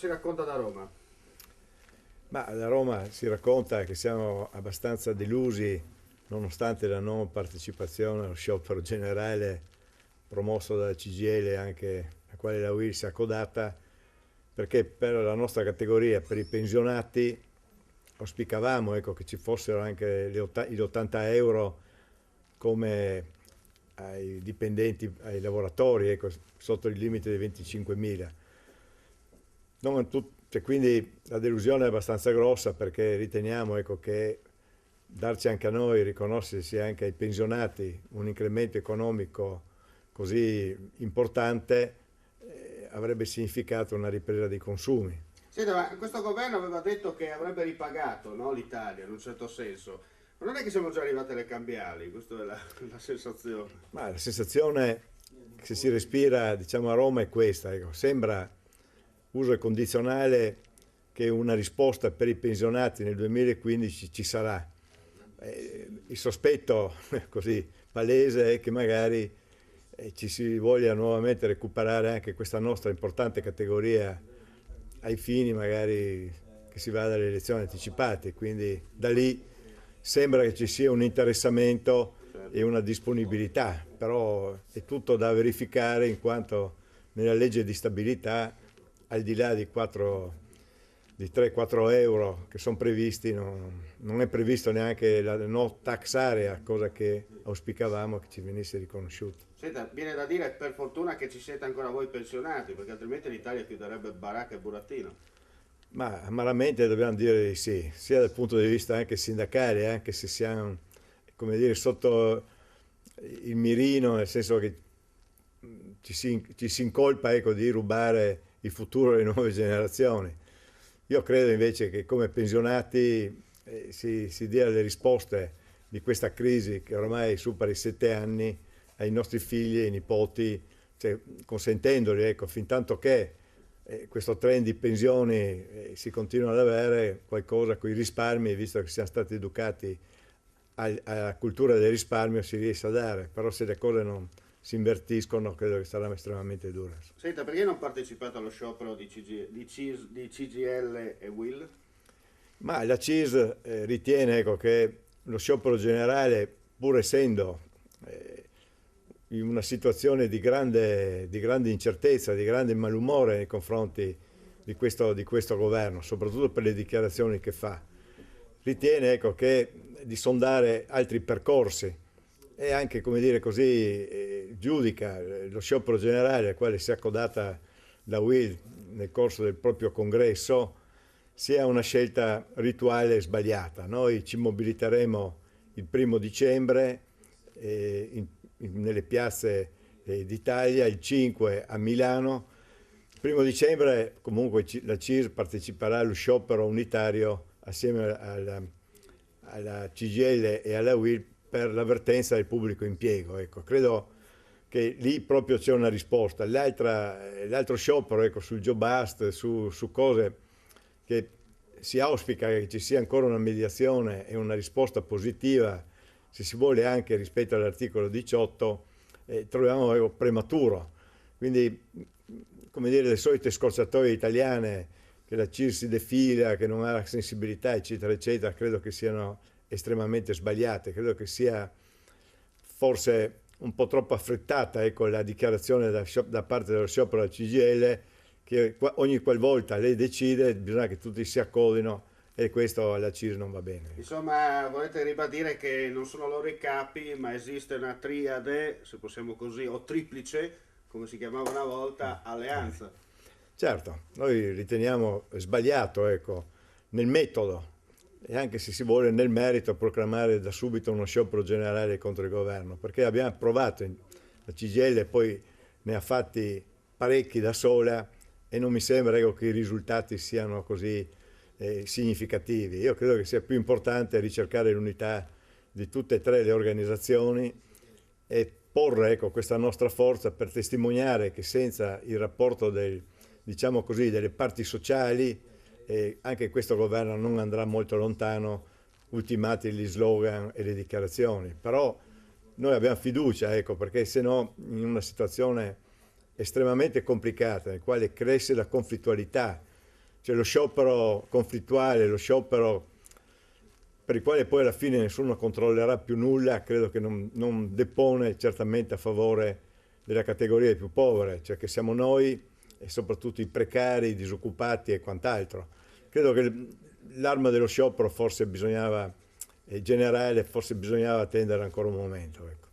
si racconta da Roma? Ma da Roma si racconta che siamo abbastanza delusi nonostante la non partecipazione allo sciopero generale promosso dalla CGIL, anche a quale la UIL si è accodata, perché per la nostra categoria, per i pensionati, auspicavamo, ecco, che ci fossero anche gli 80 euro come ai dipendenti, ai lavoratori, ecco, sotto il limite dei 25.000. Cioè, quindi la delusione è abbastanza grossa, perché riteniamo, ecco, che darci anche a noi, riconoscersi anche ai pensionati un incremento economico così importante avrebbe significato una ripresa dei consumi. Senta, ma questo governo aveva detto che avrebbe ripagato, no, l'Italia, in un certo senso. Ma non è che siamo già arrivati alle cambiali, questa è la sensazione. Ma la sensazione che si respira, diciamo, a Roma è questa, ecco. Sembra, uso il condizionale, che una risposta per i pensionati nel 2015 ci sarà. Il sospetto così palese è che magari ci si voglia nuovamente recuperare anche questa nostra importante categoria ai fini magari che si vada alle elezioni anticipate, quindi da lì sembra che ci sia un interessamento e una disponibilità, però è tutto da verificare, in quanto nella legge di stabilità, al di là di 3-4 euro che sono previsti, non è previsto neanche la no tax area, cosa che auspicavamo che ci venisse riconosciuta. Senta, viene da dire per fortuna che ci siete ancora voi pensionati, perché altrimenti l'Italia chiuderebbe baracca e burattino. Ma amaramente dobbiamo dire di sì, sia dal punto di vista anche sindacale, anche se siamo, come dire, sotto il mirino, nel senso che ci si incolpa, ecco, di rubare il futuro alle nuove generazioni. Io credo invece che come pensionati si dia le risposte di questa crisi che ormai supera i 7 anni ai nostri figli e ai nipoti, cioè, consentendoli, ecco, fin tanto che questo trend di pensioni si continua ad avere qualcosa con i risparmi, visto che siamo stati educati alla cultura del risparmio, si riesce a dare, però se le cose non si invertiscono credo che sarà estremamente dura. Senta, perché non partecipate allo sciopero di CGL e Will? Ma la CIS ritiene, ecco, che lo sciopero generale, pur essendo in una situazione di grande incertezza, di grande malumore nei confronti di questo governo, soprattutto per le dichiarazioni che fa, ritiene, ecco, che di sondare altri percorsi e anche, come dire così, giudica lo sciopero generale al quale si è accodata la UIL nel corso del proprio congresso sia una scelta rituale e sbagliata. Noi ci mobiliteremo il 1° dicembre nelle piazze d'Italia, il 5 a Milano. Il 1° dicembre comunque la CIS parteciperà allo sciopero unitario assieme alla CGIL e alla UIL per l'avvertenza del pubblico impiego. Ecco, credo che lì proprio c'è una risposta. L'altro sciopero, ecco, sul Job Act, su cose che si auspica che ci sia ancora una mediazione e una risposta positiva, se si vuole anche rispetto all'articolo 18, troviamo prematuro. Quindi, come dire, le solite scorciatoie italiane, che la CIR si defila, che non ha la sensibilità, eccetera, eccetera, credo che siano estremamente sbagliate. Credo che sia forse un po' troppo affrettata, ecco, la dichiarazione da parte dello sciopero della CGIL, che ogni qualvolta lei decide bisogna che tutti si accodino, e questo alla CIR non va bene. Insomma, volete ribadire che non sono loro i capi, ma esiste una triade, se possiamo così, o triplice, come si chiamava una volta, alleanza. Certo, noi riteniamo sbagliato, ecco, nel metodo, e anche se si vuole nel merito, proclamare da subito uno sciopero generale contro il governo, perché abbiamo provato, la CGIL poi ne ha fatti parecchi da sola e non mi sembra, ecco, che i risultati siano così significativi. Io credo che sia più importante ricercare l'unità di tutte e tre le organizzazioni e porre, ecco, questa nostra forza per testimoniare che senza il rapporto diciamo così, delle parti sociali anche questo governo non andrà molto lontano, ultimati gli slogan e le dichiarazioni. Però noi abbiamo fiducia, ecco, perché se no in una situazione estremamente complicata nel quale cresce la conflittualità Cioè lo sciopero conflittuale, lo sciopero per il quale poi alla fine nessuno controllerà più nulla, credo che non depone certamente a favore delle categorie più povere, cioè che siamo noi e soprattutto i precari, i disoccupati e quant'altro. Credo che l'arma dello sciopero forse bisognava, generale, forse bisognava attendere ancora un momento. Ecco.